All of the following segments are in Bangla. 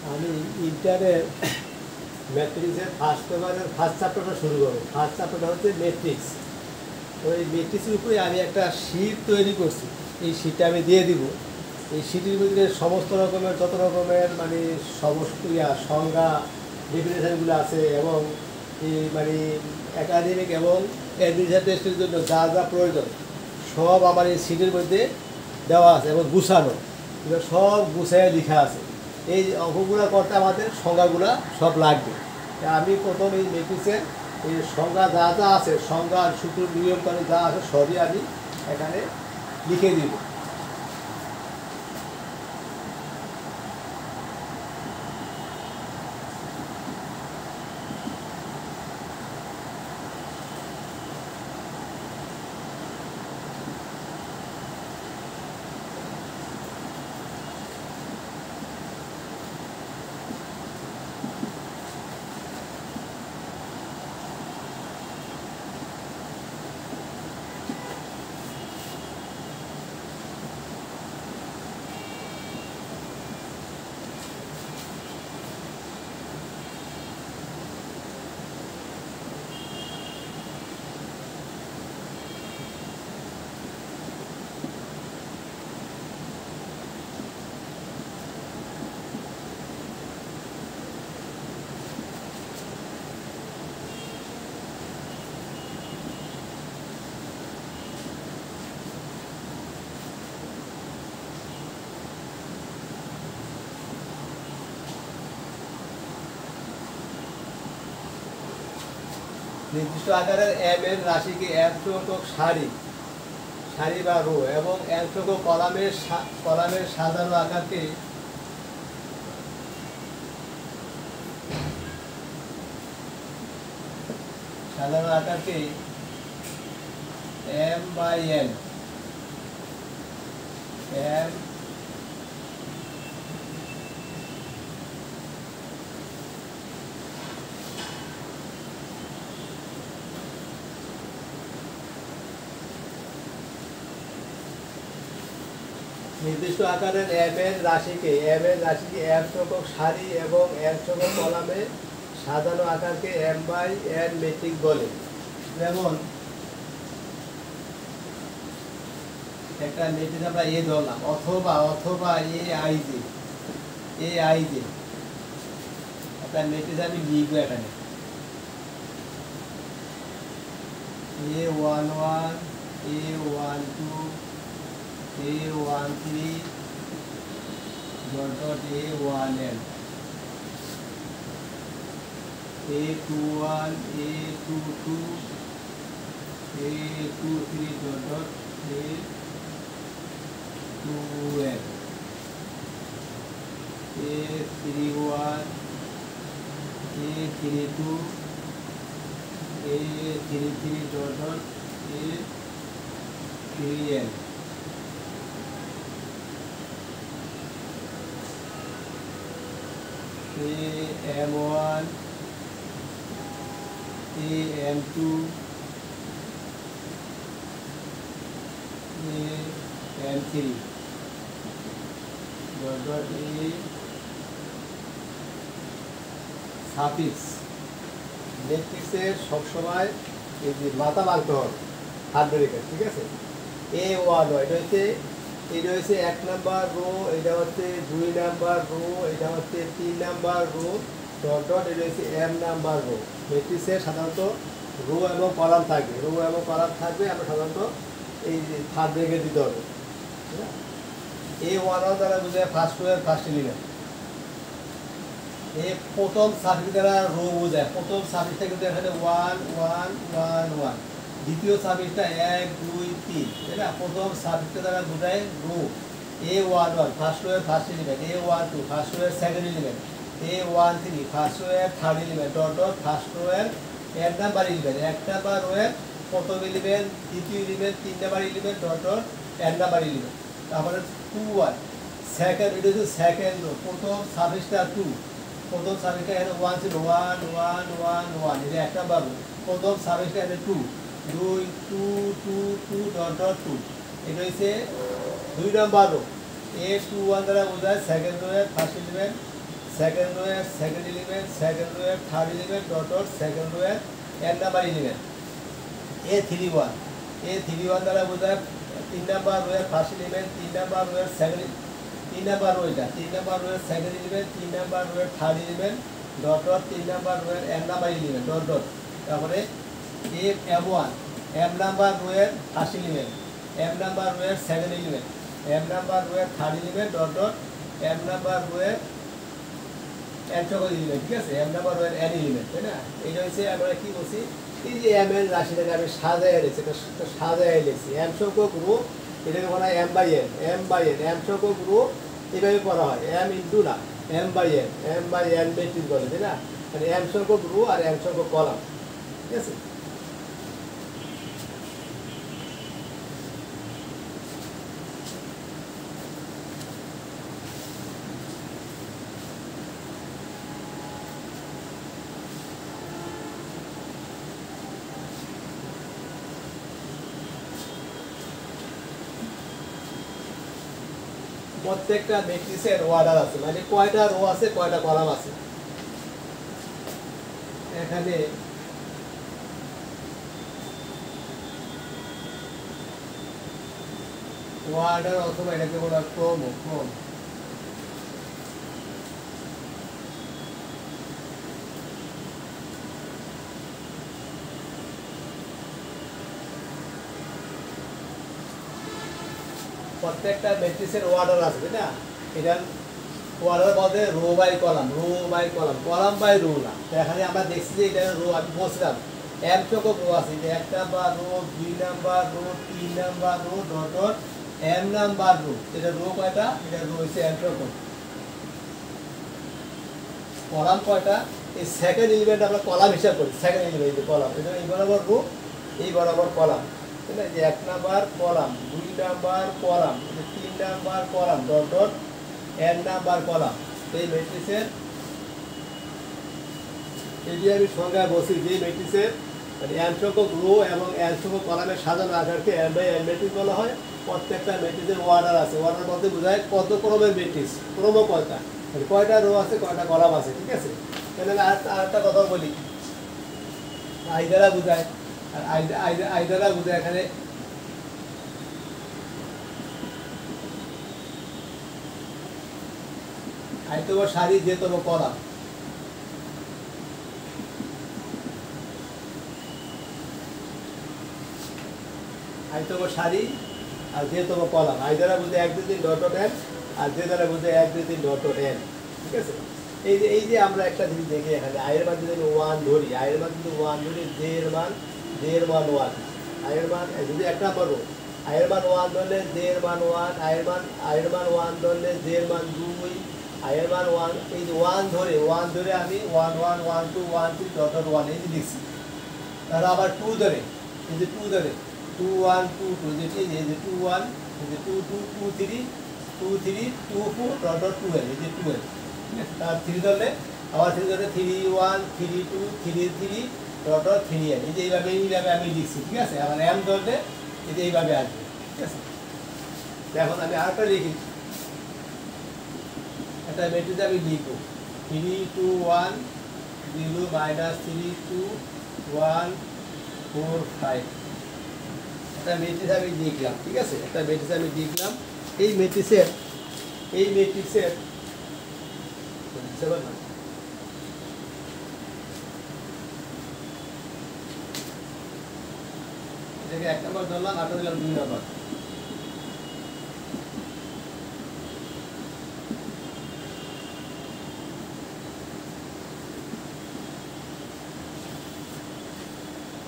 আমি ইন্টারের ম্যাট্রিক্সের ফার্স্ট পেপারের ফার্স্ট চ্যাপ্টারটা শুরু করবো। ফার্স্ট চ্যাপ্টারটা হচ্ছে ম্যাট্রিক্স। তো এই ম্যাট্রিক্সের উপরে আমি একটা শীট তৈরি করছি, এই শীটটা আমি দিয়ে দিব। এই শীটের ভিতরে সমস্ত রকমের যত রকমের মানে সমস্ত সংজ্ঞা ডেফিনেশনগুলো আছে এবং এই মানে একাডেমিক এবং অ্যাডমিশন টেস্টের জন্য যা যা প্রয়োজন সব আমার এই শীটের মধ্যে দেওয়া আছে এবং গুছানো, এগুলো সব গুছাইয়ে লেখা আছে। এই অঙ্কগুলো করতে আমাদের সংজ্ঞাগুলো সব লাগবে। আমি প্রথম এই ম্যাট্রিক্সের এই সংজ্ঞা যা যা আছে, সংজ্ঞা সূত্র নিয়ম কানুন যা আছে সবই আমি এখানে লিখে দিব। নির্দিষ্ট আকারের এম এর রাশিকে এম সংখ্যক সারি বা রো এবং এম সংখ্যক কলামের সাজানো আকারকে এম বাই এন এম নির্দিষ্ট আকারের এম এর রাশিকে এম সংখ্যক সারি এবং এম সংখ্যক কলামে সাজানো আকারকে এম বাই এন ম্যাট্রিক্স বলে। যেমন একটা ম্যাট্রিক্স আমরা এ ধরলাম, অথবা এ আই জে একটা ম্যাট্রিক্স আমি লিখবো এখানে A11 A12 A13 A1n A21 A22 A23 A2n A31 A32 A33 A3n AM1 AM2 AM3 suffix ম্যাট্রিক্সের সবসময় এই যে মাথা মানতে হবে হাত ধরে, ঠিক আছে। A1 এটা হচ্ছে 1 নাম্বার রো, এটা হচ্ছে 2 নাম্বার রো, এটা হচ্ছে 3 নাম্বার রো, এটা হচ্ছে m নাম্বার রো। ম্যাট্রিক্সের সাধারণত রো এবং কলাম থাকবে, আমরা সাধারণত এই যে থার্ড ব্রেকেট দিতে হবে। A1 দ্বারা বোঝায় ফার্স্ট রো এর ফার্স্ট এলিমেন্ট। এই প্রথম সাফিক্স দ্বারা রো বোঝায়, প্রথম সাফিক্সটা কিন্তু এখানে 1 1 1 1, দ্বিতীয় সাফিক্সটা 1 2 3, তাই না। প্রথম সাফিক্সটা দ্বারা বোঝায় রো। A11 ফার্স্ট রো এর first element, A12 first row এর second element, A13 first row এর থার্ড এলিমেন্ট, ফার্স্ট রো এর এক নাম্বার এলিমেন্ট, এক নাম্বার রো এর প্রথম এলিমেন্ট, দ্বিতীয় এলিমেন্ট, 3 নাম্বার এলিমেন্ট, এক নাম্বার এলিমেন্ট। তারপরে 2 1 সেকেন্ড, এটা হচ্ছে সেকেন্ড রো, প্রথম সাফিক্সটা 2, প্রথম সাফিক্সটা এখানে 1 ছিল, 1 1 1 1, এটা এক নাম্বার রো। প্রথম সাফিক্সটা এখানে 2 2 2 2 2 2, এটা হচ্ছে 2 নাম্বার রো। A21 দ্বারা বোঝায় সেকেন্ড রো এর ফার্স্ট এলিমেন্ট, সেকেন্ড রোয়ের সেকেন্ড এলিমেন্ট, সেকেন্ড রোয়ের third element, dot dot second রোয়ের n number element. A31 A31 দ্বারা বোঝায় 3 নাম্বার রোয়ের ফার্স্ট এলিমেন্ট, 3 নাম্বার রোয়ের সেকেন্ড, 3 নাম্বার রোটা, 3 নাম্বার রোয়ের সেকেন্ড এলিমেন্ট, 3 নাম্বার রোয়ের third element, dot dot 3 number রোয়ের n number element, dot dot. তারপরে M1 m নাম্বার রোয়ের ফার্স্ট এলিমেন্ট, m নাম্বার রোয়ের সেকেন্ড এলিমেন্ট, m নাম্বার রোয়ের third element, dot dot m number রোয়ের n সংখ্যক এলিমেন্ট। ঠিক আছে, m নাম্বার রোয়ের n এলিমেন্ট, তাই না? এইটা হচ্ছে আমরা কি বলছি, এই যে m এর রাশিটাকে আমি সাজায় রেখেছি, এটা সাজায় রেখেছি m সংখ্যক রো, এটাকে বলা হয় m বাই n, m সংখ্যক রো এভাবে করা হয়, m ইন্টু না m বাই n ম্যাট্রিক্স বলে, তাই না? মানে m সংখ্যক রো আর n সংখ্যক কলাম। ঠিক আছে, প্রত্যেকটা ম্যাট্রিক্সের অর্ডার আছে, মানে কয়টা রো আছে কয়টা কলাম আছে। এখানে অর্ডার অথবা এটাকে বলা হয় ক্রম। প্রত্যেকটা ম্যাট্রিক্সের অর্ডার আছে, তাই না? এটা অর্ডার বলতে row by column, column by row না। এখানে আমরা দেখছি যে এটা রো, আমি বলছিলাম m সংখ্যক রো আছে, যে 1 number rho, 2 number rho, 3 number rho, dot dot m number rho. এটা রো কয়টা? এটা রো হচ্ছে m সংখ্যক। কলাম কয়টা? এই সেকেন্ড এলিমেন্ট আমরা কলাম হিসাব করি, সেকেন্ড এলিমেন্ট কলাম, এটা এই বরাবর রো, এই বরাবর কলাম, তাই না? যে 1 number column, 2 number column, 3 number column, dot dot n number column. এই ম্যাট্রিক্সের এই যে আমি সংজ্ঞায় বলছি, যে ম্যাট্রিক্সের মানে n সংখ্যক রো এবং n সংখ্যক কলামের সাজানো আকারকে m বাই n ম্যাট্রিক্স বলা হয়। প্রত্যেকটা ম্যাট্রিক্সের অর্ডার আছে, অর্ডার বলতে বোঝায় কত ক্রমের ম্যাট্রিক্স, ক্রম কয়টা, মানে কয়টা রো আছে কয়টা কলাম আছে। ঠিক আছে, তাহলে আরেকটা কথা বলি, আই দ্বারা বোঝায়, আর আই দ্বারা বোঝায় এখানে আইতম সারি যেতম কলাম। আইতম সারি আর যেতম কলাম, আই দ্বারা বুঝে 1 2 3 ডট ডট n, আর যে দ্বারা বুঝে 1 2 3 ডট ডট n। ঠিক আছে, এই যে আমরা একটা জিনিস দেখি এখানে, আয়ের মান যদি 1 ধরি, আয়ের মান যদি 1 ধরি, জে এর মান 1, আয়ের মান যদি 1 নাম্বার রো, আয়ের মান 1 ধরলে জে এর মান 1, আয়ের মান 1 ধরলে জে এর মান 2, আয়ের মান 1, এই যে 1 ধরে আমি 1 1 1 2 1 3 ডট ডট 1 এই যে লিখছি। তাহলে আবার 2 ধরে, এই যে 2 ধরে 2 1 2 2, যে এই যে 2 1, এই যে 2 2 2 3 2 3 2 4 ডট ডট 12, এই যে 12। তার 3 ধরলে আবার 3 ধরলে 3 1 3 2 3 3 ডট ডট 3n, এই যে এইভাবে আমি লিখছি। ঠিক আছে, আবার m ধরলে এই যে এইভাবে আসবে। ঠিক আছে, এখন আমি আরেকটা লিখি, একটা ম্যাট্রিক্স আমি লিখবো 3 2 1 0 -3 2 1 4 5, একটা ম্যাট্রিক্স আমি লিখলাম। ঠিক আছে, একটা ম্যাট্রিক্স আমি লিখলাম। এই ম্যাট্রিক্সের এটাকে 1 নম্বর ধরলাম, আটা দিলাম 2 নম্বর।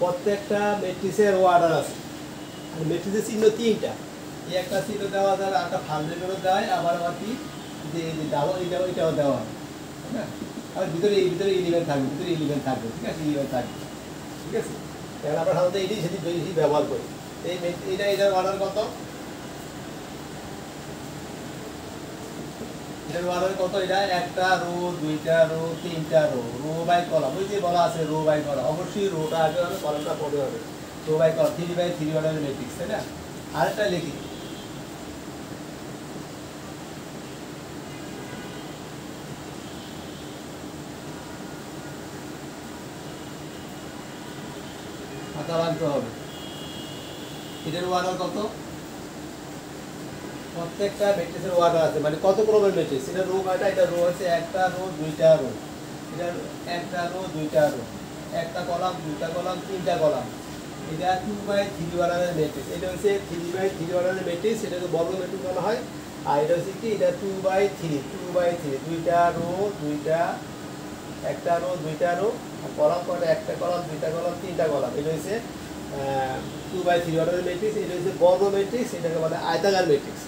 প্রত্যেকটা ম্যাট্রিক্সের অর্ডার আছে, আর ম্যাট্রিক্সের চিহ্ন 3টা, এই একটা চিহ্ন দেওয়া যায়, আর একটা ফালতুগুলো দেয়, আবার কি যে ডাবল এটাও দেওয়া হয়, তাই না? আর ভিতরে এলিমেন্ট থাকবে, ঠিক আছে, এলিমেন্ট থাকবে। ঠিক আছে, এখন আমরা সাধারণত এটাই সেটি বেশি ব্যবহার করি। এটার অর্ডার কত? এটার অর্ডার কত? এটা একটা রো, 2টা রো, 3টা রো, রো বাই কলাম। ওই যে বলা আছে রো বাই কলাম, অবশ্যই রোটা আগে হবে, কলামটা পরে হবে। রো বাই কলাম 3 বাই 3 অর্ডারের ম্যাট্রিক্স, তাই না? আরেকটা লিখি, খাতা বাঁধতে হবে। এটার ওয়ার্ডার কত? প্রত্যেকটা ম্যাট্রিক্সের ওয়ার্ডার আছে, মানে কত ক্রমের ম্যাট্রিক্স। এটা রো কয়টা? এটা রো হচ্ছে একটা রো দুইটা রো, এটা একটা রো দুইটা রো, একটা কলাম দুইটা কলাম তিনটা কলাম। এটা 2/3 অর্ডারের ম্যাট্রিক্স। এটা হচ্ছে 3/3 অর্ডারের ম্যাট্রিক্স, এটাকে বর্গ ম্যাট্রিক্স বলা হয়। আর এটা হচ্ছে কি, এটা 2/3 দুইটা রো দুইটা, একটা রো দুইটা রো, আর কলাম কয়টা? একটা কলাম দুইটা কলাম তিনটা কলাম। এটা হচ্ছে 2/3 অর্ডারের ম্যাট্রিক্স। এটা হচ্ছে বর্গ ম্যাট্রিক্স, এটাকে বলে আয়তাকার ম্যাট্রিক্স।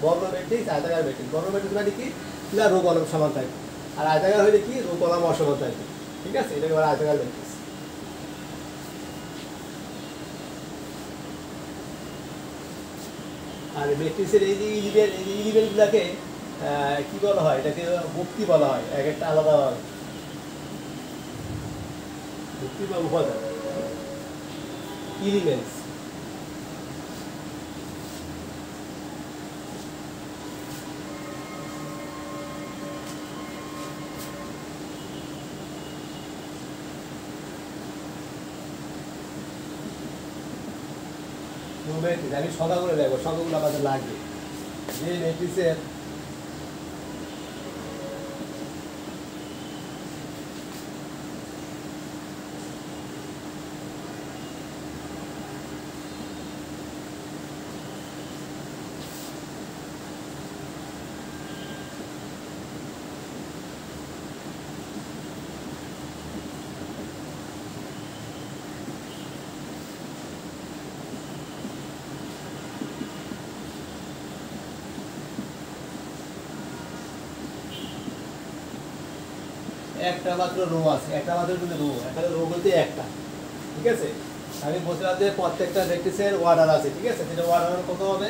বর্গ ম্যাট্রিক্স আয়তাকার ম্যাট্রিক্স। বর্গ ম্যাট্রিক্স মানে কি, না রো কলম সমান থাকে, আর আয়তাকার হলে কি, রো কলম অসমান থাকে। ঠিক আছে, এটাকে বলে আয়তাকার ম্যাট্রিক্স। আর ম্যাট্রিক্সের এই যে ইলিমেন্টগুলোকে কি বলা হয়? এটাকে মুক্তি বলা হয়, এক একটা আলাদা মুক্তি বা উপাদান, এলিমেন্টস। আমি সংখ্যাগুলো দেখবো, সংখ্যাগুলো আমাদের লাগবে। যে ম্যাট্রিক্সের একটা মাত্র রো আছে, একটা মাত্র কিন্তু রো, এখানে রো বলতে একটা। ঠিক আছে, আমি বলছিলাম যে প্রত্যেকটা ম্যাট্রিক্সের অর্ডার আছে। ঠিক আছে, সেটা অর্ডার কত হবে?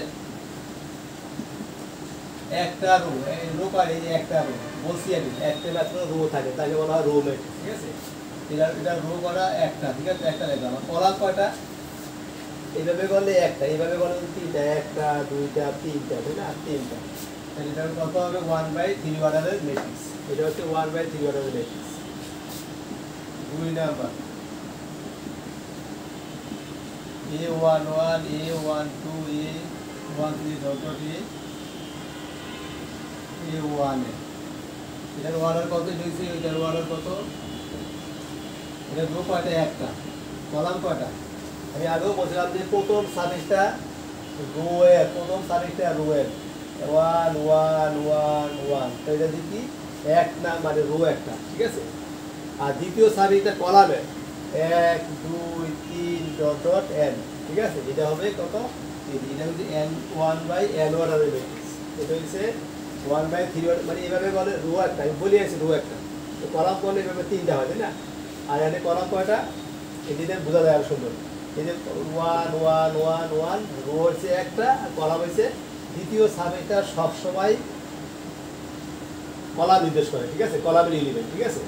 একটা রো, রো পারে, এই যে একটা রো বলছি আমি, একটা মাত্র রো থাকে, তাকে বলা হয় রো ম্যাট্রিক্স। ঠিক আছে, এটা রো করা একটা। ঠিক আছে, একটা দেখলাম। কলাম কয়টা? এইভাবে করলে একটা, এইভাবে করলে তিনটা, একটা দুইটা তিনটা, তাই না? তিনটা। তাহলে এটা কত হবে? 1/3 অর্ডারের ম্যাট্রিক্স। এটা হচ্ছে 1/3 অর্ডারের matrix. 2 number A11 A12 A13 dot dot A1 এটার অর্ডার কত হয়েছে? এটার অর্ডার কত? এটা রো কয়টা? একটা। কলাম কয়টা? আমি আগেও বলছিলাম যে প্রথম সারিটা রো এর, প্রথম সারিটা রো এর 1 1 1 1, তো এটা দেখি এক না, মানে রো একটা। ঠিক আছে, আর দ্বিতীয় সারিটা কলামের 1 2 3 ডট ডট n। ঠিক আছে, এটা হবে কত? এটা হচ্ছে n1/n অর্ডারের ম্যাট্রিক্স। এটা হচ্ছে 1/3, মানে এভাবে বলে রো একটা। আমি বলি আছি রো একটা, তো কলাম করলে এভাবে তিনটা হয়, তাই না? আর এখানে কলাম কয়টা? এটিতে বোঝা যায় আরো সুন্দর। এই যে 1 1 1 1, রো হচ্ছে একটা আর কলাম হচ্ছে দ্বিতীয় সাবজেক্টটা সবসময় কলাম নির্দেশ করে। ঠিক আছে, কলামের এলিমেন্ট। ঠিক আছে,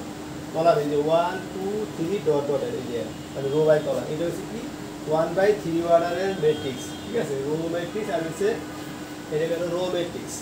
কলাম এই যে 1 2 3 ডট ডট, এই যে মানে রো বাই কলাম। এটা হচ্ছে কি 1/3 অর্ডারের ম্যাট্রিক্স। ঠিক আছে, রো ম্যাট্রিক্স। আর হচ্ছে এটা গেল রো ম্যাট্রিক্স।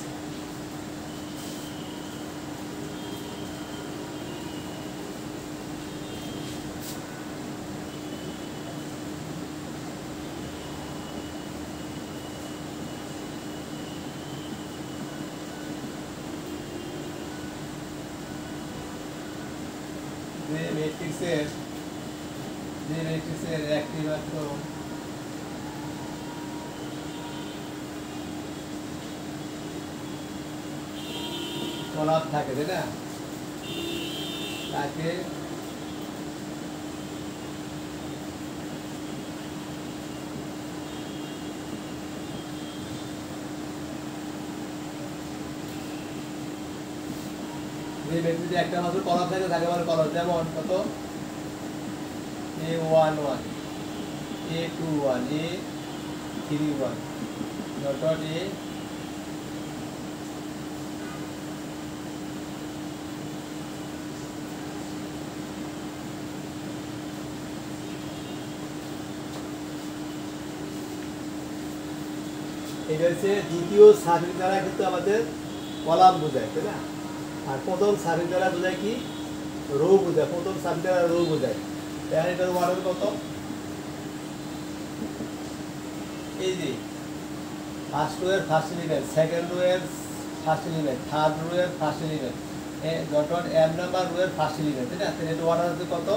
যে ম্যাট্রিক্সের একটি মাত্র কলাম থাকে, তাই না? তাকে যে ম্যাট্রিক্সে একটা মাত্র কলাম থাকে তাকে বলে কলাম। যেমন কত? A11 A21 A31 dot dot A। এটা হচ্ছে দ্বিতীয় সারির দ্বারা কিন্তু আমাদের কলাম বোঝায়, তাই না? আর প্রথম সারির দ্বারা বোঝায় কি? রো বোঝায়। প্রথম সারি দ্বারা রো বোঝায়। তাহলে এটার অর্ডার কত? এই যে ফার্স্ট রো এর ফার্স্ট এলিমেন্ট, সেকেন্ড রো এর ফার্স্ট এলিমেন্ট, থার্ড রো এর ফার্স্ট এলিমেন্ট, যখন m নাম্বার রো এর ফার্স্ট এলিমেন্ট, তাই না? তাহলে এটা অর্ডার হচ্ছে কত,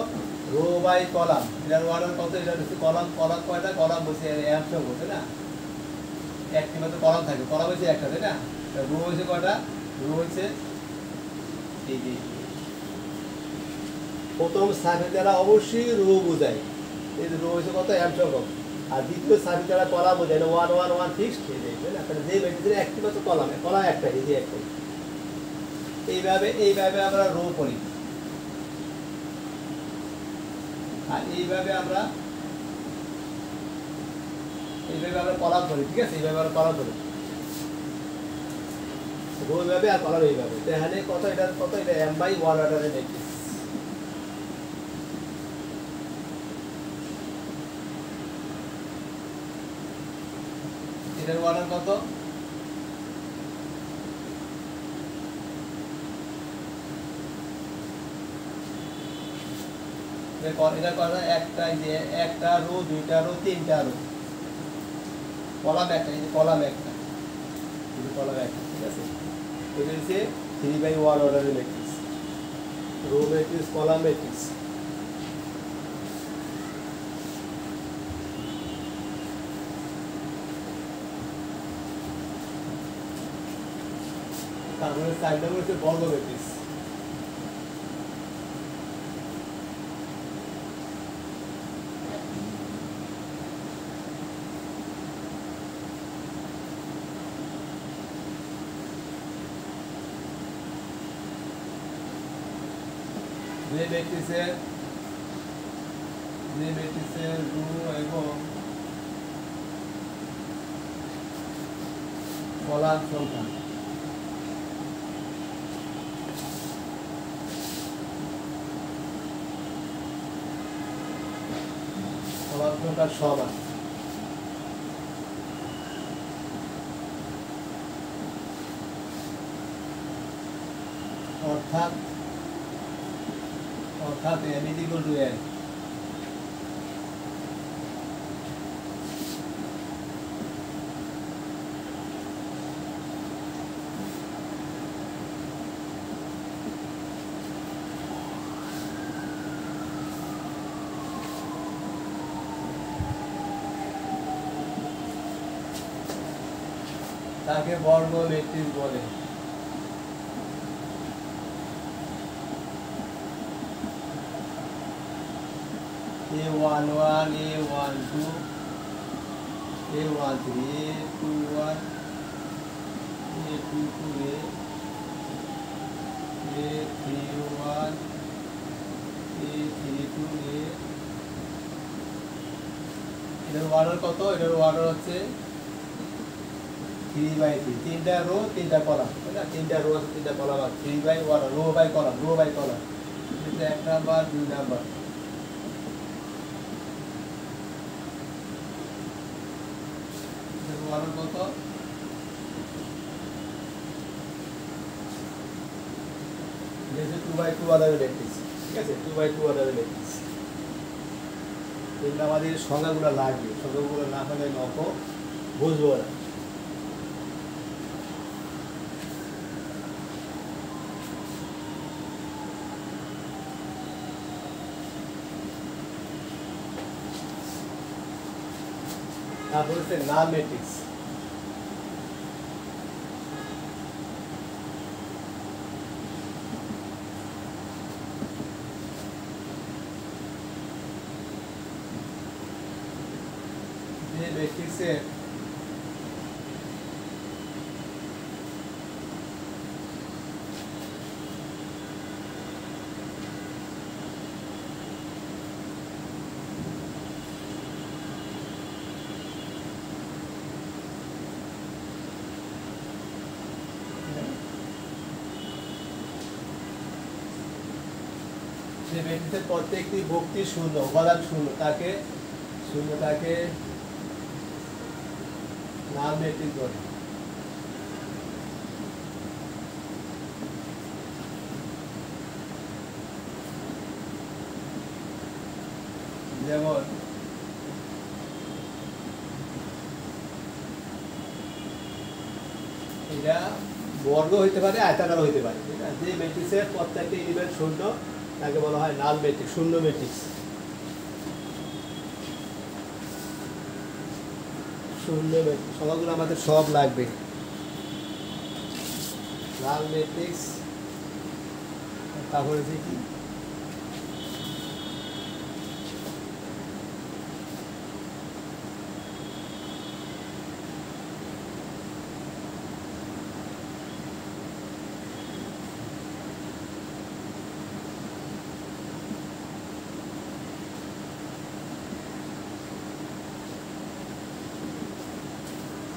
রো বাই কলাম। এটার অর্ডার কত, এটা হচ্ছে কলাম। কলাম কয়টা, কলাম বসে m সঙ্গ, তাই না? একটি মাত্র কলাম থাকে, কলাম হচ্ছে একটা, তাই না? রো হচ্ছে কয়টা, রো হচ্ছে এই যে প্রথম সারি দ্বারা অবশ্যই রো বোঝায়, এই রো হচ্ছে কত, m সংখ্যক। আর দ্বিতীয় সারি দ্বারা কলাম বোঝায়, 1 1 1 ফিক্সড হয়ে যায়, তাই না? তাহলে যে ম্যাট্রিক্সের একটি মাত্র কলাম, কলাম একটা, এই যে একটা। এইভাবে আমরা রো করি, আর এইভাবে আমরা কলাম করি, ঠিক আছে? এইভাবে আমরা কলাম করি, রো এইভাবে আর কলাম এইভাবে। তাহলে কত, এটা কত, এটা m/1 অর্ডারের ম্যাট্রিক্স। এটার অর্ডার কত, এটা কথা একটা, যে একটা রো, দুইটা রো, তিনটা রো, কলাম একটা, এই যে কলাম একটা, এই যে কলাম একটা, ঠিক আছে? এটা হচ্ছে 3/1 অর্ডারের matrix, row matrix, column matrix. তারপরে 4 নম্বর হচ্ছে বর্গ ম্যাট্রিক্স। যে ম্যাট্রিক্সের রো এবং কলাম সংখ্যা সমান, অর্থাৎ n = n। তাকে বর্গ ম্যাট্রিক্স বলে। A11, A12, A13, A21, A22, A31, A32, এটার অর্ডার কত, এটার অর্ডার হচ্ছে 3/3, তিনটা রো, তিনটা কলাম, তাই না? তিনটা রো আছে, তিনটা কলাম আছে, 3/1, row by column, row by column. এটা 1 নাম্বার, 2 নাম্বার। অর্ডার কত, যেহেতু 2/2 অর্ডারের ম্যাট্রিক্স, ঠিক আছে? 2/2 অর্ডারের ম্যাট্রিক্স। এগুলো আমাদের সংখ্যাগুলো লাগবে, সংখ্যাগুলো না হলে নক বুঝবো না। তারপর হচ্ছে নাল ম্যাট্রিক্স। যে ম্যাট্রিক্সের প্রত্যেকটি ভক্তি শূন্য, উপাদান শূন্য, তাকে নাল ম্যাট্রিক্স বলে। যেমন এটা বর্গ হইতে পারে, আয়তাকার হইতে পারে, ঠিক আছে। যে ম্যাট্রিক্সের প্রত্যেকটা এলিমেন্ট শূন্য তাকে বলা হয় নাল ম্যাট্রিক্স, শূন্য ম্যাট্রিক্স। শূন্য ম্যাট্রিক্স সংখ্যাগুলো আমাদের সব লাগবে। নাল ম্যাট্রিক্স, তারপরে যে কি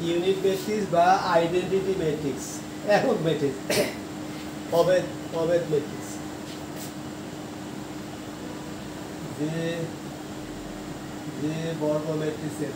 ইউনিট ম্যাট্রিক্স বা আইডেন্টিটি ম্যাট্রিক্স, একক ম্যাট্রিক্স, অভেদ ম্যাট্রিক্স। যে যে বর্গ ম্যাট্রিক্সের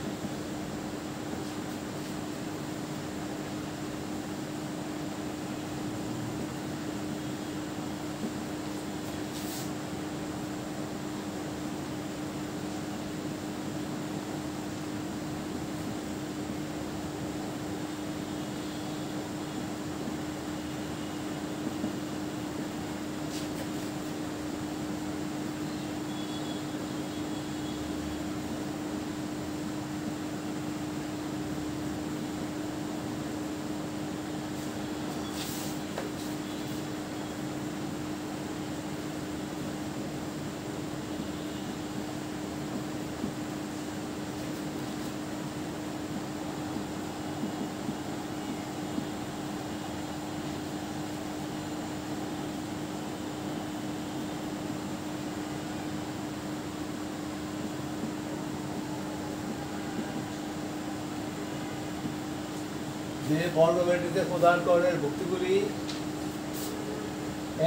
যে বর্গ ম্যাট্রিক্সের প্রধানকরণের ভুক্তিগুলি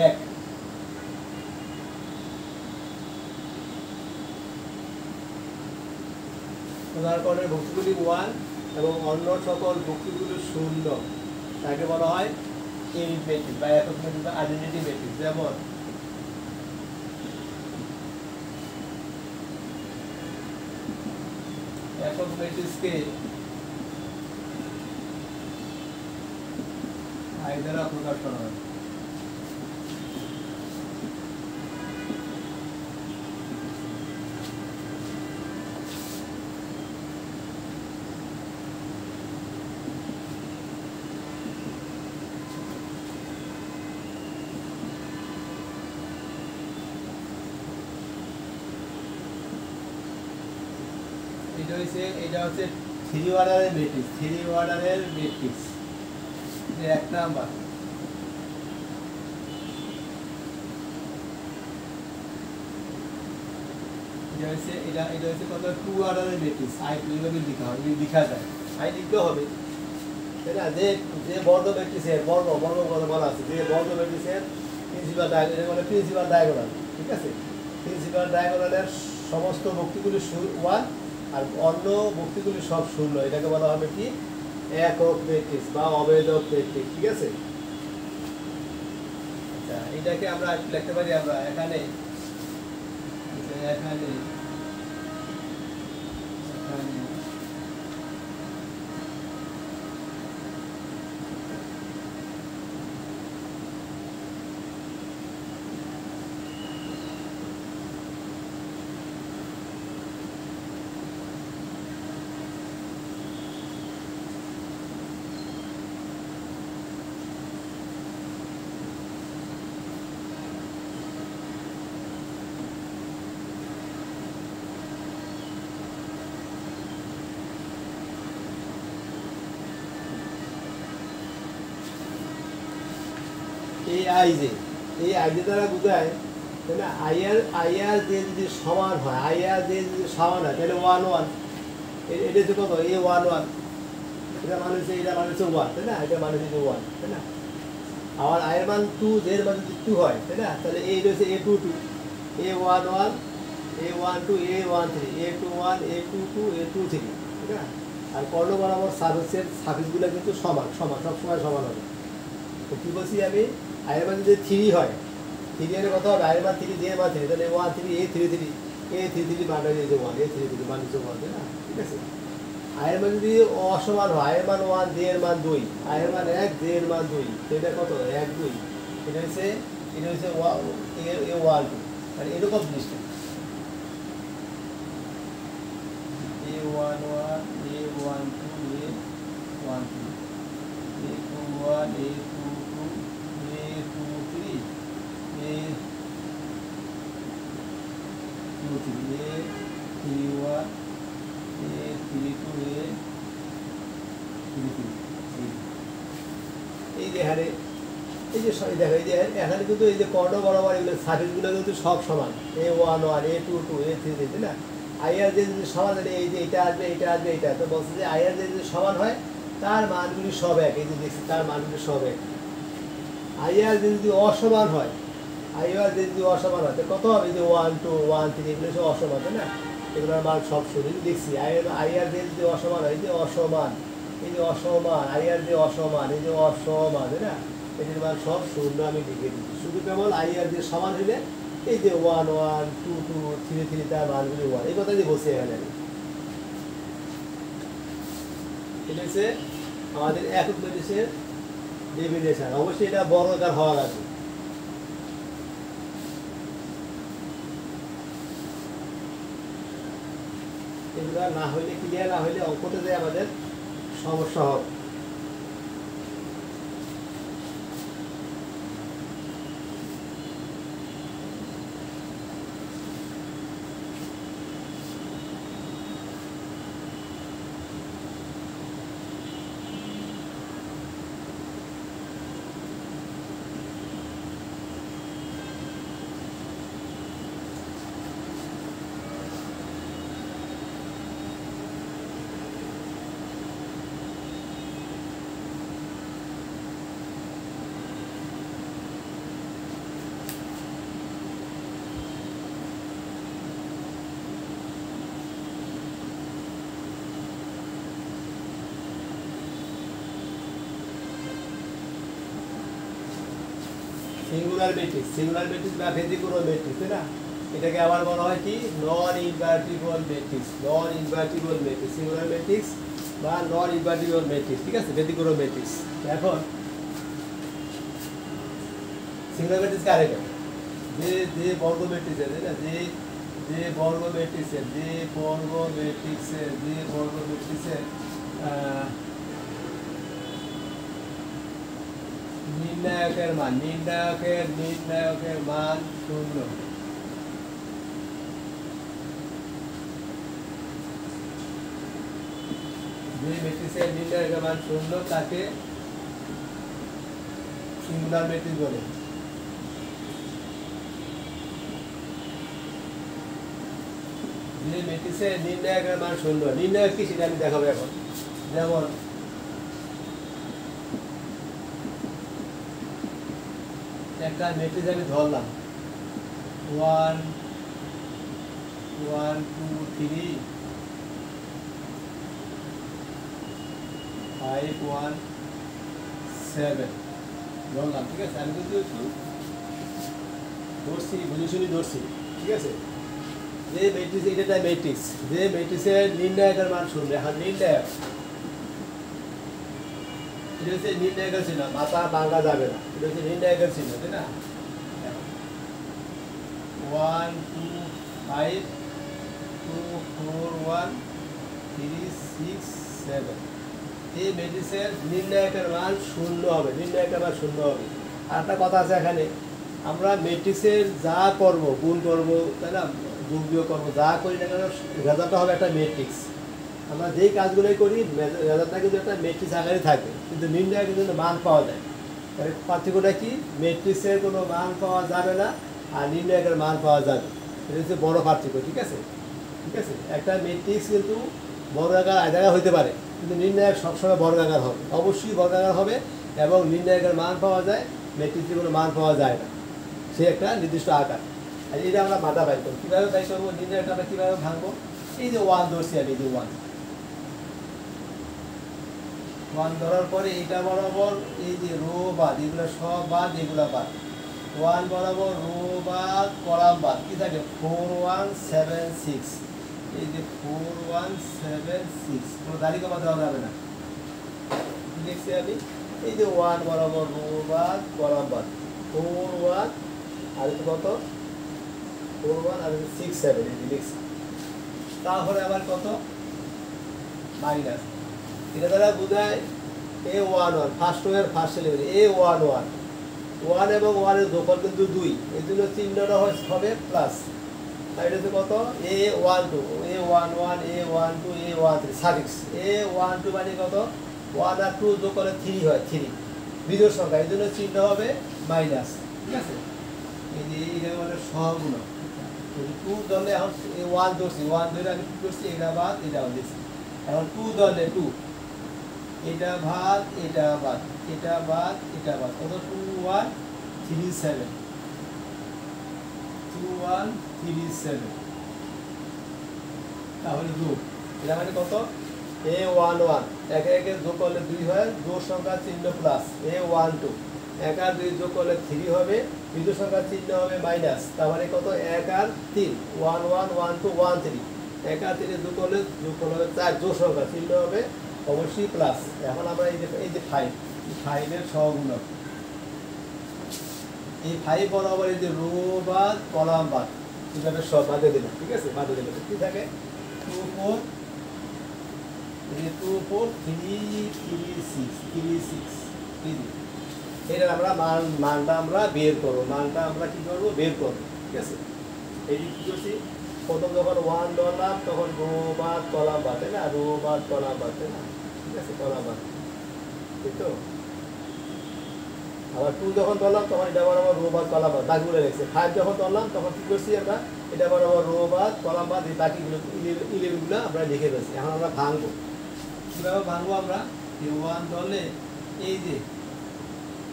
এক, প্রধানকরণের ভুক্তিগুলি 1 এবং অন্য সকল ভুক্তিগুলি 0, তাকে বলা হয় ইউনিট ম্যাট্রিক্স বা একক ম্যাট্রিক্স বা আইডেন্টিটি ম্যাট্রিক্স। যেমন একক ম্যাট্রিক্সকে আই দ্বারা প্রকাশ করা হয়। এটা হচ্ছে 3 অর্ডারের ম্যাট্রিক্স, 3 অর্ডারের ম্যাট্রিক্স, এক নাম্বার। এটা হচ্ছে কত 2 অর্ডারের ম্যাট্রিক্স। আই এইভাবে লেখা যায়, আই লিখতে হবে, তাই না। যে বর্গ ম্যাট্রিক্সের বর্গ কথা বলা আছে, যে বর্গ ম্যাট্রিক্সের প্রিন্সিপাল ডায়াগোনাল, মানে প্রিন্সিপাল ডায়াগোনাল, ঠিক আছে। প্রিন্সিপাল ডায়াগোনালের সমস্ত ভুক্তিগুলি 1 আর অন্য ভুক্তিগুলি সব 0, এটাকে বলা হবে কি একক ম্যাট্রিক্স বা অভেদক ম্যাট্রিক্স, ঠিক আছে। আচ্ছা, এটাকে আমরা লিখতে পারি আমরা এখানে এখানে এই আই যে দ্বারা বোঝায়, তাই না। আইআর যে যদি সমান হয়, আইআর যে যদি সমান হয়, তাহলে 1 1, এটা হচ্ছে কত A11, এটা মানে হচ্ছে 1, তাই না। এটা মানে হচ্ছে 1, তাই না। আবার আয়ের মান 2, এর মান যদি 2 হয়, তাই না, তাহলে এই রয়েছে A22, A11, A12, A13, A21, A22, A23, ঠিক আছে। আর কর্ণ বরাবর সার্ভিসগুলো কিন্তু সমান সবসময় সমান হবে। তো কী বলছি আমি, আয়ের মান যদি 3 হয়, 3 এর কথা হবে আয়ের মান 3, যে মান 3, তাহলে 1 3 A33 মানটা দিয়েছে 1, A33 মান দিয়েছে 1, তাই না, ঠিক আছে। আয়ের মান যদি অসমান হয়, আয়ের মান 1, জে এর মান 2, আয়ের মান 1, জে এর মান 2, তো এটা কত? 1, 2, এটা হচ্ছে A12, মানে এরকম জিনিসটা A11, A12, A12, A21, A22, A23, A23, A31, A32, A33, এই যে হারে, এই যে দেখো, এই যে এখানে কিন্তু এই যে কর্ণ বরাবর এগুলো সার্ফেসগুলো কিন্তু সব সমান, A11, A22, A33, তাই না? আইআর যে যদি সমান হয়, এই যে এটা আসবে, এটা আসবে, এটা, তো বলছে যে আইআর যে যদি সমান হয় তার মানগুলি সব এক, এই যে দেখছি তার মানগুলি সব এক। আইআর যদি অসমান হয়, আইআর যদি অসমান হয়, তো কত হবে? যে 1, 2, 1, 3, এগুলো সব অসমান, তাই না? এগুলোর মান সব শূন্য দেখছি। আইআর যে যদি অসমান হয়, এই যে অসমান, এই যে অসমান, আইআর যে অসমান, এই যে অসমান, তাই না? এদের মান সব শূন্য আমি লিখে দিচ্ছি। শুধু কেবল আইআর যে সমান হইলে এই যে 1, 1, 2, 2, 3, 3, তার মানগুলি 1, এই কথা দিয়ে বসে এখানে আমি। এটা হচ্ছে আমাদের একক ম্যাট্রিক্সের ডেফিনেশন। অবশ্যই এটা বর্গাকার হওয়া লাগবে। এগুলো না হইলে, ক্লিয়ার না হইলে অঙ্কতে যে আমাদের সমস্যা হবে। সিঙ্গুলার ম্যাট্রিক্স বা ব্যতিক্রম ম্যাট্রিক্স, তাই না? এটাকে আবার বলা হয় কি? নন ইনভার্টিবল ম্যাট্রিক্স। সিঙ্গুলার ম্যাট্রিক্স বা নন ইনভার্টিবল ম্যাট্রিক্স, ঠিক আছে? ব্যতিক্রম ম্যাট্রিক্স। এখন সিঙ্গুলার ম্যাট্রিক্স কারে কেন? যে বর্গ ম্যাট্রিক্সের, তাই না? যে বর্গ ম্যাট্রিক্সের নির্ণায়কের মান শূন্য, যে ম্যাট্রিক্সের নির্ণায়কের মান শূন্য তাকে সিঙ্গুলার ম্যাট্রিক্স বলে। যে ম্যাট্রিক্সের নির্ণায়কের মান শূন্য, নির্ণায়ক কি সেটা আমি দেখাবো এখন। যেমন একটা ম্যাট্রিক্স আমি ধরলাম 1, 1, 2, 3, 5, 1, 7 ধরলাম, ঠিক আছে? আমি কিন্তু একটু ধরছি, বুঝে শুনি ধরছি, ঠিক আছে? যে ম্যাট্রিক্স, এটা ম্যাট্রিক্স, যে ম্যাট্রিক্সের নির্ণায়কের মান শূন্য। এখন নির্ণায়ক, এটা হচ্ছে নির্ণায়কের চিহ্ন, মাথা ভাঙা যাবে না, এটা হচ্ছে নির্ণায়কের চিহ্ন, তাই না? 1, 2, 5, 2, 4, 1, 3, 6, 7 এই ম্যাট্রিক্সের নির্ণায়কের মান শূন্য হবে। আর একটা কথা আছে এখানে, আমরা ম্যাট্রিক্সের যা করব, গুণ করব, তাই না, যোগ বিয়োগ করবো, যা করি না কেন রেজাল্টটা হবে একটা ম্যাট্রিক্স। আমরা যেই কাজগুলোই করি রেজাল্টটা কিন্তু একটা ম্যাট্রিক্স আকারে থাকে, কিন্তু নির্ণায়কের কিন্তু মান পাওয়া যায়। তাহলে পার্থক্যটা কি? ম্যাট্রিক্সের কোনো মান পাওয়া যাবে না আর নির্ণায়কের মান পাওয়া যাবে। এটা হচ্ছে বড় পার্থক্য, ঠিক আছে? একটা ম্যাট্রিক্স কিন্তু বর্গাকার আয়তাকার হতে পারে, কিন্তু নির্ণায়ক সবসময় বর্গাকার হবে, অবশ্যই বর্গাকার হবে, এবং নির্ণায়কের মান পাওয়া যায়, ম্যাট্রিক্সের কোনো মান পাওয়া যায় না, সে একটা নির্দিষ্ট আকার। আর এটা আমরা মাথা বাই করবো। কীভাবে বাই করবো? নির্ণায়কটা আমরা কীভাবে ভাঙবো? এই যে 1 ধরছি আমি, এই যে 1 ধরার পরে এটা বরাবর এই যে রো বাদ, এগুলো সব বাদ, এগুলো বাদ, 1 বরাবর রো বাদ, কলাম বাদ, কি থাকে? 4, 1, 7, 6, এই যে 4176 কোনো দাড়ি কমা দেওয়া যাবে না। লিখছি আমি এই যে 1 বরাবর রো বাদ কলাম বাদ 41 আর কত 41 আর 67 এই যে লিখছি। তাহলে আবার কত মাইনাস, এটা দ্বারা বোঝায় A11 first ওয়ের first element A11 1 এবং 1 এর যোগফল কিন্তু 2, এই জন্য চিহ্নটা হবে প্লাস। আর এটা হচ্ছে কত A12 A11 A12 A13 suffix A12 মানে কত 1 আর 2 যোগ করলে 3 হয়, 3 বিজোড় সংখ্যা, এই জন্য চিহ্ন হবে মাইনাস। ঠিক আছে, এই যে এটা মানে সহগুণক 2 ধরলে এখন 1 ধরছি, 1 ধরে আমি কি করছি এটা বাদ এটাও দিচ্ছি। এখন 2 ধরলে 2 এটা বাদ এটা বাদ এটা বাদ এটা বাদ কত 2137 2137 তাহলে 2 এটা মানে কত A11 একে একে যোগ করলে 2 হয়, জোড় সংখ্যা চিহ্ন প্লাস A12 1 আর 2 যোগ করলে 3 হবে, বিজোড় সংখ্যা চিহ্ন হবে মাইনাস। তার মানে কত 1 আর 3 11 12 13 1 আর 3 যোগ করলে হবে 4, জোড় সংখ্যা চিহ্ন হবে অবশ্যই প্লাস। এখন আমরা এই যে 5 এর সহগুণক এই 5 বরাবর এই যে রো বাদ কলাম বাদ কিভাবে সব বাদে দিলাম। ঠিক আছে, বাদে দিলে কি থাকে 2 4 2 4 3 3 6 3 6 এটা আমরা মানটা আমরা বের করবো, মানটা আমরা কি করবো বের করবো। ঠিক আছে, এই কি করছি প্রথম যখন 1 ধরলাম তখন রো বাদ কলাম বাদ, তাই না, রো বাদ কলাম বাদ, তাই না। ঠিক আছে, কলাম বাদ, ঠিক তো। আবার 2 যখন ধরলাম তখন এটা বরাবর রো বাদ কলাম বাদ বাকিগুলো রেখেছে। 5 যখন ধরলাম তখন কি করছি আমরা এটা বরাবর রো বাদ কলাম বাদ এই বাকিগুলো 11গুলো আমরা লিখে ফেলছি। এখন আমরা ভাঙবো, কীভাবে ভাঙবো আমরা 1 ধরলে এই যে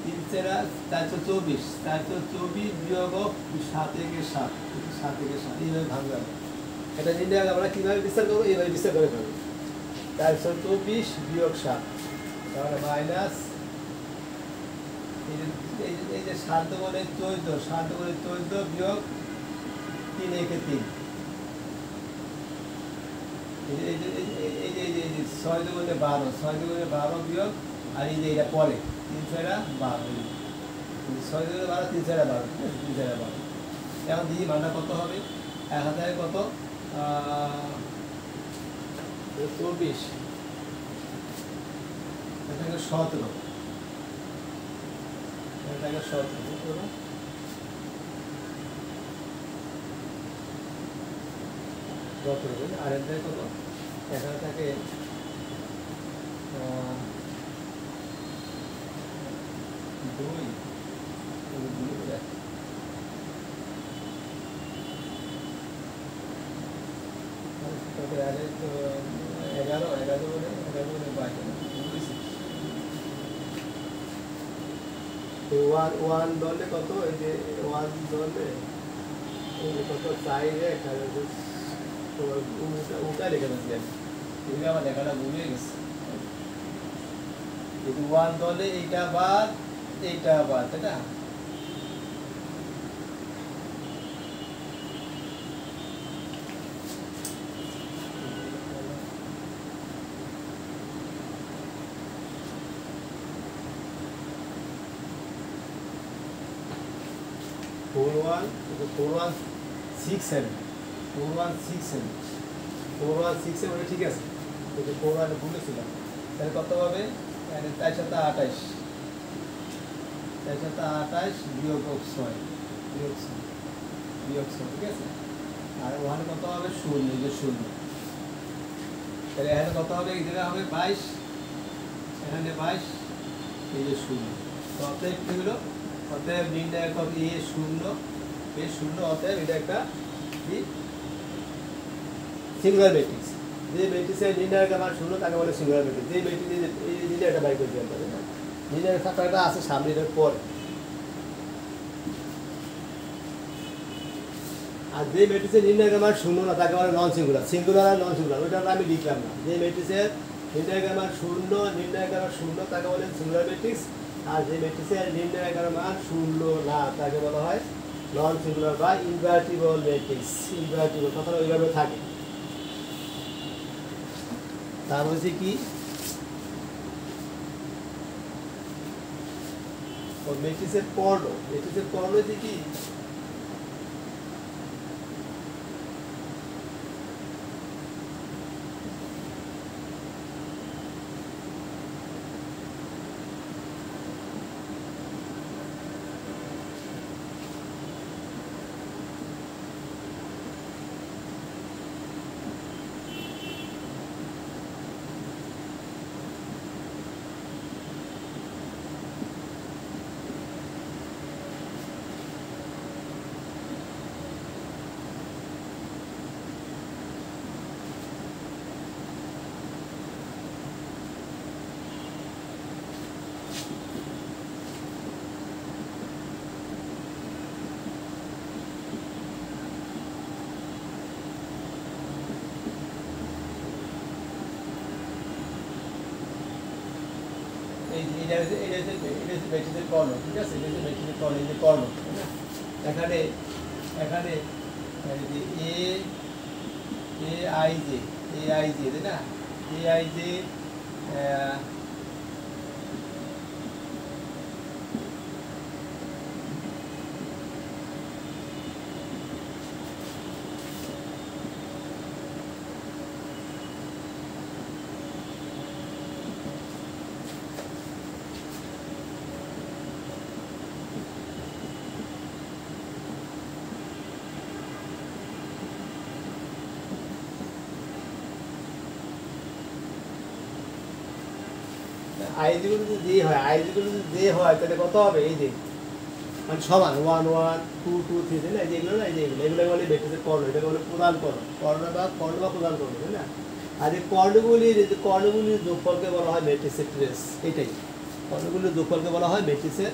3 424 424 বিয়োগ 7 থেকে 7 7 থেকে 7 এইভাবে ভাঙবে। এটা নিলে আমরা কীভাবে বিচার করবো, এইভাবে বিচার করে ফেলবো 424 বিয়োগ 7 তাহলে মাইনাস এই যে 7 বলে 14 7 বলে 14 বিয়োগ 3 একে 3 এই যে 6 বলে 12 6 বলে 12 বিয়োগ আর এই যে এটা পরে 3 4 12 6 বলে 12 3 4 12 3 4 12 এখন দিই মানটা কত হবে 1000 কত 24 এটাকে 17 এটাকে 17 আর এটাকে কত এখানে থাকে 2 11 বলে 1 ধরলে কত এই যে 1 ধরলে এই যে কত চাইলে উল্টা লিখে দিচ্ছি আমি, আমার লেখাটা ভুলে গেছি। 1 ধরলে এইটা বাদ তাই না। फोर वन सिक्स सेवन ठीक है, 4 1 ভুলেছিলাম তাহলে কত হবে 428 বিয়োগ 6 ঠিক আছে। আর ওখানে কত হবে 0 এই যে 0 তাহলে এখানে কত হবে এই জায়গা হবে 22 এখানে 22 এই যে 0 তো অতএব কি হলো অতএব নির্ণয় করব A0 অতএব এটা একটা কি সিঙ্গুলার ম্যাট্রিক্স। যে ম্যাট্রিক্সের নির্ণয় মান 0 তাকে বলে সিঙ্গুলার ম্যাট্রিক্স। যে ম্যাট্রিক্স এই নির্ণয়টা বাই করে দিতে পারে না, নির্ণয়ের থাকাটা আছে সামনে এর পর। আর যে ম্যাট্রিক্সের নির্ণয় মান 0 না তাকে বলে নন সিঙ্গুলার। সিঙ্গুলার আর নন সিঙ্গুলার ওইটা আমি লিখলাম না। যে ম্যাট্রিক্সের নির্ণয় মান 0 তাকে বলে সিঙ্গুলার ম্যাট্রিক্স, আর যে ম্যাট্রিক্সের নির্ণয় মান 0 না তাকে বলা হয় নন সিঙ্গুলার বা ইনভার্টিবল ম্যাট্রিক্স। ইনভার্টিবল কথা ওইভাবে থাকে। তার হচ্ছে কি ও ম্যাট্রিক্সের কর্ণ হচ্ছে কি এটা হচ্ছে ম্যাট্রিক্সের কর্ণ, ঠিক আছে? এটা হচ্ছে ম্যাট্রিক্সের কর্ণ, এই যে কর্ণ, তাই না? এখানে এ আই জে তাই না? এ আই জে আইজিগুলো যদি যে হয় তাহলে কত হবে? এই যে মানে সমান 1 1 2 2 3 তাই না? এই যে এগুলো না, এই যে এগুলো বলে ম্যাট্রিক্সের কর্ণ, এটা বলে প্রধান কর্ণ বা প্রধান কর্ণ, তাই না? আর এই কর্ণগুলির যোগফলকে বলা হয় ম্যাট্রিক্সের ট্রেস। এটাই কর্ণগুলির যোগফলকে বলা হয় ম্যাট্রিক্সের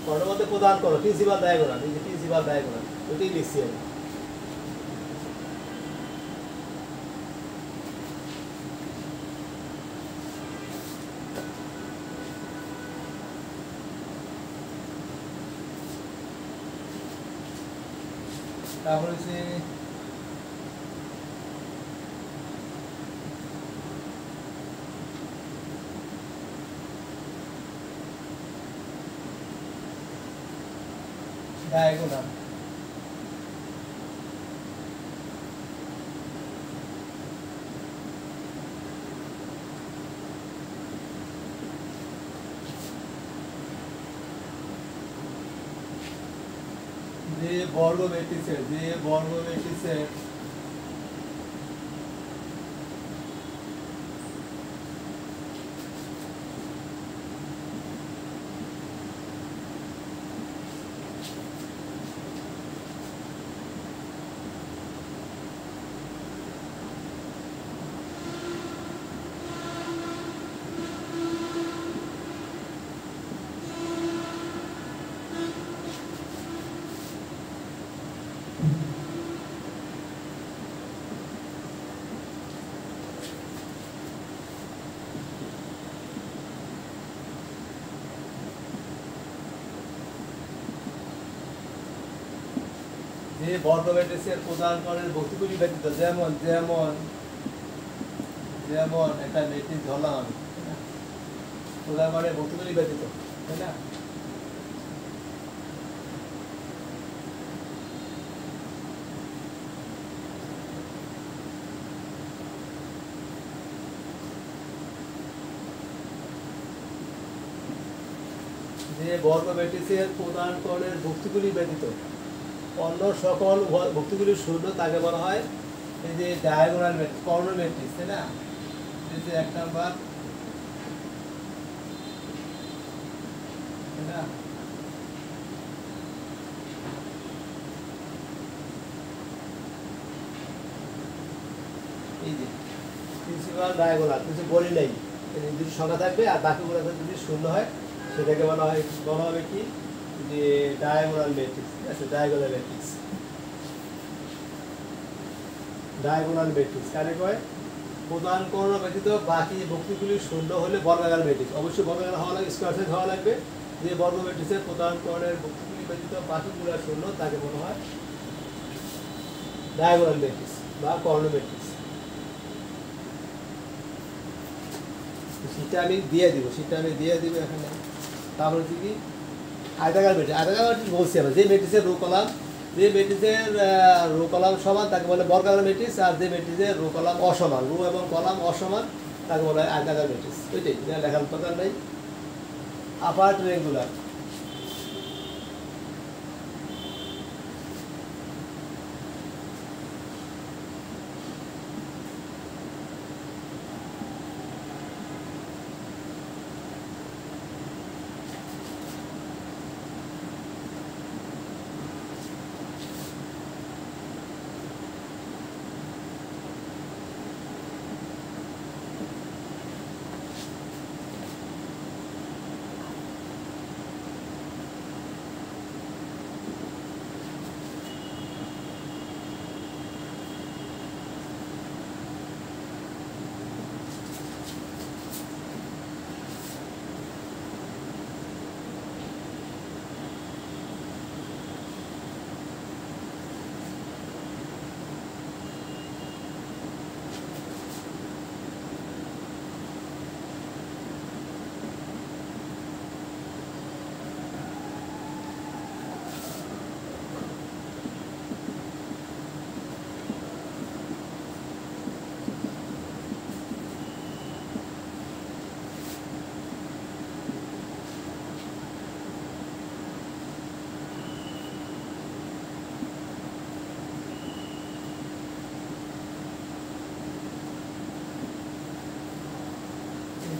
কর্ণ মধ্যে প্রধান কর্ণ, প্রিন্সিপাল ডায়াগোনাল, এই যে প্রিন্সিপাল ডায়াগোনাল ওইটাই লিখছি আমি। তারপর হচ্ছে ডায়াগোনাল, যে বর্গ ম্যাট্রিক্সের প্রধান কর্ণের বস্তুগুলি ব্যতীত, যেমন একটা ম্যাট্রিক্স ধরলাম প্রধান কর্ণের বস্তুগুলি ব্যতীত, তাই না? যে বর্গ ম্যাট্রিক্সের প্রধান কর্ণের বস্তুগুলি ব্যতীত অন্য সকল বস্তুগুলি শূন্য তাকে বলা হয় এই যে ডায়াগোনাল ম্যাট্রিক্স, কর্ণ ম্যাট্রিক্স, তাই না? এই যে 1 নাম্বার, তাই না? এই যে প্রিন্সিপাল ডায়াগোনাল কিছু বলি নাই, দুটি সংখ্যা থাকবে আর বাকিগুলো যদি শূন্য হয় সেটাকে বলা হবে কি যে ডায়াগোনাল ম্যাট্রিক্স, ঠিক আছে? ডায়াগোনাল ম্যাট্রিক্স কারে কয়? প্রধান কর্ণ ব্যতীত বাকি বস্তুগুলি শূন্য হলে বর্গাকার ম্যাট্রিক্স, অবশ্যই বর্গাকার হওয়া লাগবে, স্কয়ার সাইজ হওয়া লাগবে। যে বর্গ ম্যাট্রিক্সের প্রধান কর্ণের বস্তুগুলি ব্যতীত বাকিগুলো শূন্য তাকে বলা হয় ডায়াগোনাল ম্যাট্রিক্স বা কর্ণ ম্যাট্রিক্স। সেটা আমি দিয়ে দিব এখানে। তারপর হচ্ছে কি আয়তাকার ম্যাট্রিক্স বলছি আমরা, যে ম্যাট্রিক্সের রো কলাম সমান তাকে বলে বর্গাকার ম্যাট্রিক্স, আর যে ম্যাট্রিক্সের রো কলাম অসমান, রো এবং কলাম অসমান তাকে বলা হয় আয়তাকার ম্যাট্রিক্স। ওইটাই লেখার দরকার নেই। আপার ট্রায়াঙ্গুলার,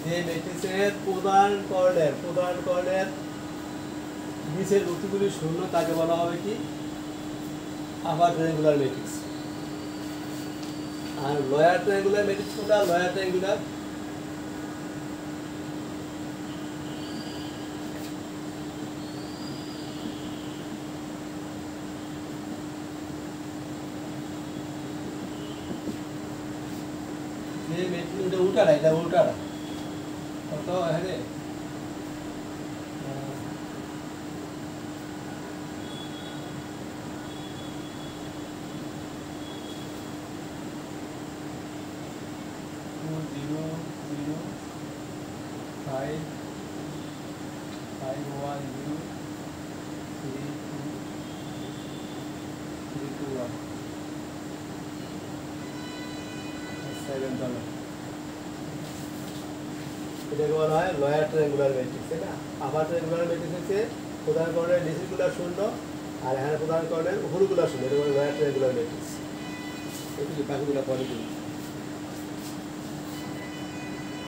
যে ম্যাট্রিক্সের প্রধান কর্ণের নিচের রুটিগুলি শূন্য তাকে বলা হবে কি আপার ট্রায়াঙ্গুলার ম্যাট্রিক্স। আর লোয়ার ট্রায়াঙ্গুলার ম্যাট্রিক্স কোনটা? লোয়ার ট্রায়াঙ্গুলার যে ম্যাট্রিক্স, এটা উল্টাটা কত এখানে 2 0 0 5 1 3 2 1 7 এটাকে বলা হয় লোয়ার ট্রায়াঙ্গুলার ম্যাট্রিক্স, তাই না? আপার ট্রায়াঙ্গুলার ম্যাট্রিক্স হচ্ছে প্রধান কর্ণের নিচেরগুলো শূন্য আর এখানে প্রধান কর্ণের উপরগুলো শূন্য, এটা বলে লোয়ার ট্রায়াঙ্গুলার ম্যাট্রিক্স। এগুলি বাকিগুলো পরে দিই।